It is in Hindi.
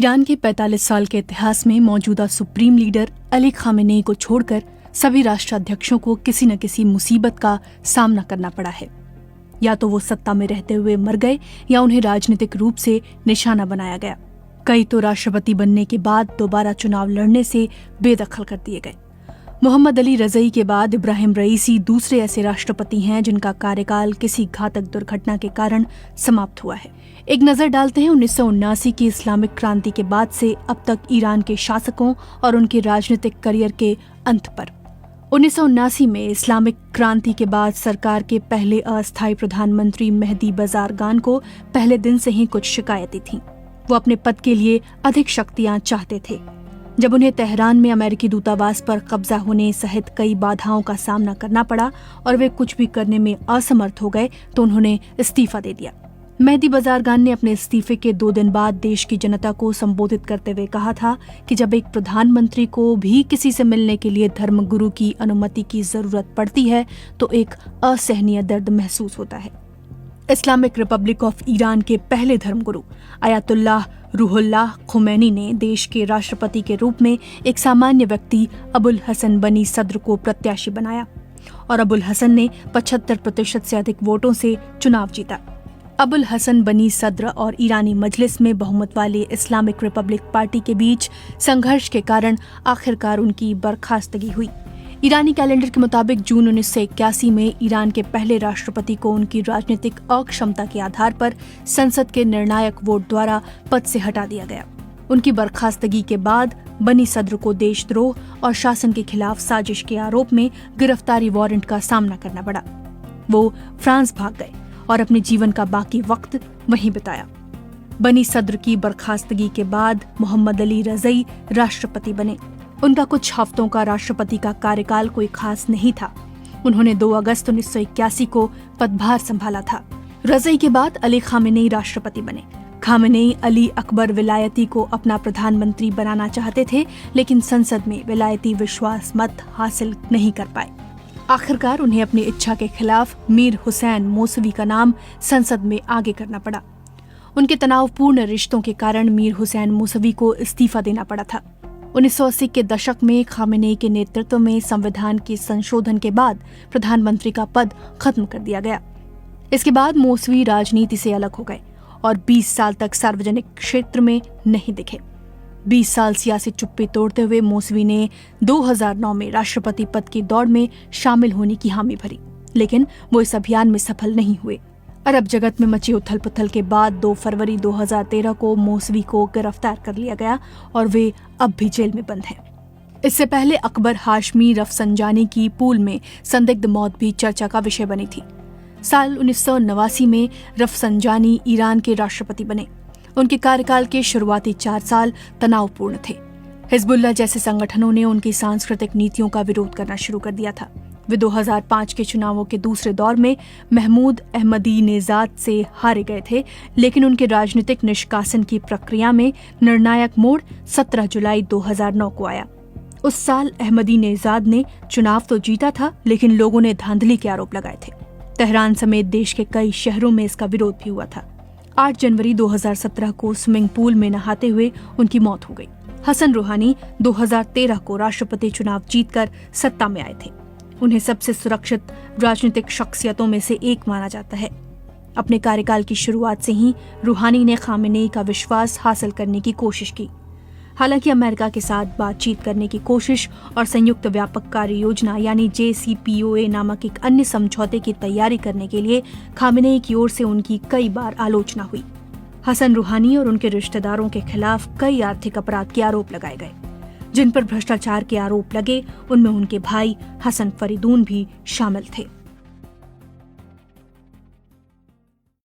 ईरान के 45 साल के इतिहास में मौजूदा सुप्रीम लीडर अली खामेनेई को छोड़कर सभी राष्ट्राध्यक्षों को किसी न किसी मुसीबत का सामना करना पड़ा है। या तो वो सत्ता में रहते हुए मर गए या उन्हें राजनीतिक रूप से निशाना बनाया गया। कई तो राष्ट्रपति बनने के बाद दोबारा चुनाव लड़ने से बेदखल कर दिए गए। मोहम्मद अली रज़ई के बाद इब्राहिम रईसी दूसरे ऐसे राष्ट्रपति हैं जिनका कार्यकाल किसी घातक दुर्घटना के कारण समाप्त हुआ है। एक नजर डालते हैं 1979 की इस्लामिक क्रांति के बाद से अब तक ईरान के शासकों और उनके राजनीतिक करियर के अंत पर। 1979 में इस्लामिक क्रांति के बाद सरकार के पहले अस्थायी प्रधानमंत्री मेहदी बज़ारगान को पहले दिन से ही कुछ शिकायतें थीं। वो अपने पद के लिए अधिक शक्तियां चाहते थे। जब उन्हें तेहरान में अमेरिकी दूतावास पर कब्जा होने सहित कई बाधाओं का सामना करना पड़ा और वे कुछ भी करने में असमर्थ हो गए तो उन्होंने इस्तीफा दे दिया। मेहदी बज़ारगान ने अपने इस्तीफे के 2 दिन बाद देश की जनता को संबोधित करते हुए कहा था कि जब एक प्रधानमंत्री को भी किसी से मिलने के लिए धर्मगुरु की अनुमति की जरूरत पड़ती है तो एक असहनीय दर्द महसूस होता है। इस्लामिक रिपब्लिक ऑफ ईरान के पहले धर्मगुरु आयतुल्लाह रूहुल्लाह खुमैनी ने देश के राष्ट्रपति के रूप में एक सामान्य व्यक्ति अबुल हसन बनी सद्र को प्रत्याशी बनाया और अबुल हसन ने 75% से अधिक वोटों से चुनाव जीता। अबुल हसन बनी सद्र और ईरानी मजलिस में बहुमत वाले इस्लामिक रिपब्लिक पार्टी के बीच संघर्ष के कारण आखिरकार उनकी बर्खास्तगी हुई। ईरानी कैलेंडर के मुताबिक जून 1981 में ईरान के पहले राष्ट्रपति को उनकी राजनीतिक अक्षमता के आधार पर संसद के निर्णायक वोट द्वारा पद से हटा दिया गया। उनकी बर्खास्तगी के बाद बनी सद्र को देशद्रोह और शासन के खिलाफ साजिश के आरोप में गिरफ्तारी वारंट का सामना करना पड़ा। वो फ्रांस भाग गए और अपने जीवन का बाकी वक्त वहीं बिताया। बनी सद्र की बर्खास्तगी के बाद मोहम्मद अली रज़ई राष्ट्रपति बने। उनका कुछ हफ्तों का राष्ट्रपति का कार्यकाल कोई खास नहीं था। उन्होंने 2 अगस्त 1981 को पदभार संभाला था। रज़ई के बाद अली खामेनेई राष्ट्रपति बने। खामेनेई अली अकबर विलायती को अपना प्रधानमंत्री बनाना चाहते थे, लेकिन संसद में विलायती विश्वास मत हासिल नहीं कर पाए। आखिरकार उन्हें अपनी इच्छा के खिलाफ मीर हुसैन मौसवी का नाम संसद में आगे करना पड़ा। उनके तनावपूर्ण रिश्तों के कारण मीर हुसैन मौसवी को इस्तीफा देना पड़ा था। 1980 के दशक में खामेनेई के नेतृत्व में संविधान के संशोधन के बाद प्रधानमंत्री का पद खत्म कर दिया गया। इसके बाद मौसवी राजनीति से अलग हो गए और 20 साल तक सार्वजनिक क्षेत्र में नहीं दिखे। 20 साल सियासी चुप्पी तोड़ते हुए मौसवी ने 2009 में राष्ट्रपति पद की दौड़ में शामिल होने की हामी भरी, लेकिन वो इस अभियान में सफल नहीं हुए। अरब जगत में मची उथल पुथल के बाद 2 फरवरी 2013 को मौसवी को गिरफ्तार कर लिया गया और वे अब भी जेल में बंद हैं। इससे पहले अकबर हाशमी रफसंजानी की पूल में संदिग्ध मौत भी चर्चा का विषय बनी थी। साल 1989 में रफसंजानी ईरान के राष्ट्रपति बने। उनके कार्यकाल के शुरुआती 4 साल तनावपूर्ण थे। हिजबुल्लाह जैसे संगठनों ने उनकी सांस्कृतिक नीतियों का विरोध करना शुरू कर दिया था। वे 2005 के चुनावों के दूसरे दौर में महमूद अहमदीनेजाद से हारे गए थे, लेकिन उनके राजनीतिक निष्कासन की प्रक्रिया में निर्णायक मोड़ 17 जुलाई 2009 को आया। उस साल अहमदीनेजाद ने चुनाव तो जीता था, लेकिन लोगों ने धांधली के आरोप लगाए थे। तेहरान समेत देश के कई शहरों में इसका विरोध भी हुआ था। 8 जनवरी 2017 को स्विमिंग पूल में नहाते हुए उनकी मौत हो गई। हसन रूहानी 2013 को राष्ट्रपति चुनाव जीतकर सत्ता में आए थे। उन्हें सबसे सुरक्षित राजनीतिक शख्सियतों में से एक माना जाता है। अपने कार्यकाल की शुरुआत से ही रूहानी ने खामेनेई का विश्वास हासिल करने की कोशिश की। हालांकि अमेरिका के साथ बातचीत करने की कोशिश और संयुक्त व्यापक कार्य योजना यानी JCPOA नामक एक अन्य समझौते की तैयारी करने के लिए खामेनेई की ओर से उनकी कई बार आलोचना हुई। हसन रूहानी और उनके रिश्तेदारों के खिलाफ कई आर्थिक अपराध के आरोप लगाए गए। जिन पर भ्रष्टाचार के आरोप लगे उनमें उनके भाई हसन फरीदून भी शामिल थे।